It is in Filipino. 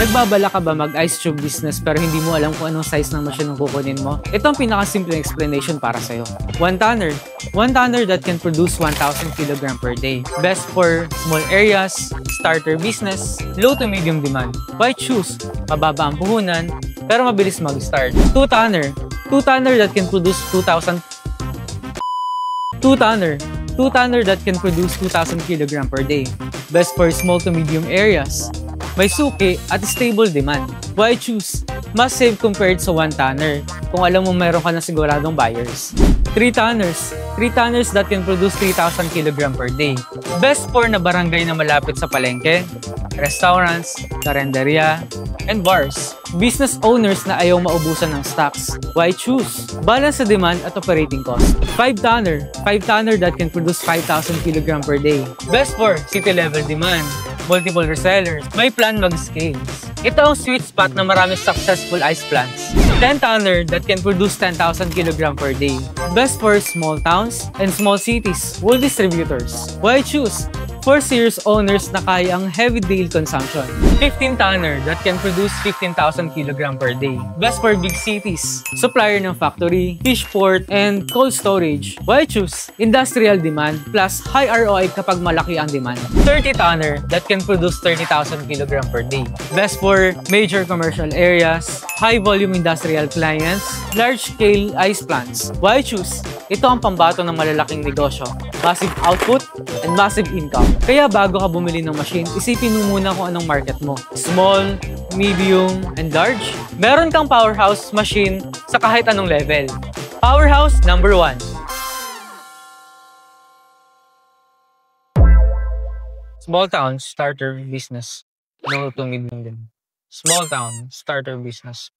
Nagbabala ka ba mag-ice tube business pero hindi mo alam kung anong size ng machine ang kukunin mo? Ito ang pinakasimpleng explanation para sa'yo. One tonner. One tonner that can produce 1,000 kg per day. Best for small areas, starter business, low to medium demand. Why choose? Mababa ang puhunan, pero mabilis mag-start. Two tonner. Two tonner that can produce 2,000. Two tonner. Two tonner that can produce 2,000 kg per day. Best for small to medium areas. May suki at stable demand. Why choose? Mas save compared sa one tonner kung alam mo meron ka na siguradong buyers. 3 tonners. 3 tonners that can produce 3,000 kg per day. Best for na barangay na malapit sa palengke, restaurants, karenderya, and bars. Business owners na ayaw maubusan ng stocks. Why choose? Balance sa demand at operating cost. 5 tonner. 5 tonner that can produce 5,000 kg per day. Best for city level demand, multiple resellers, may plan mag-scale. Ito ang sweet spot na maraming successful ice plants. 10 tonner that can produce 10,000 kg per day. Best for small towns and small cities, wool distributors. Why choose? For serious owners na kaya ang heavy daily consumption. 15 tonner that can produce 15,000 kg per day. Best for big cities, supplier ng factory, fish port, and cold storage. Why choose? Industrial demand plus high ROI kapag malaki ang demand. 30 tonner that can produce 30,000 kg per day. Best for major commercial areas, high volume industrial clients, large scale ice plants. Why choose? Ito ang pambato ng malalaking negosyo. Massive output and massive income. Kaya bago ka bumili ng machine, isipin mo muna kung anong market mo. Small, medium, and large. Meron kang powerhouse machine sa kahit anong level. Powerhouse number 1. Small town starter business. No to medium din. Small town starter business.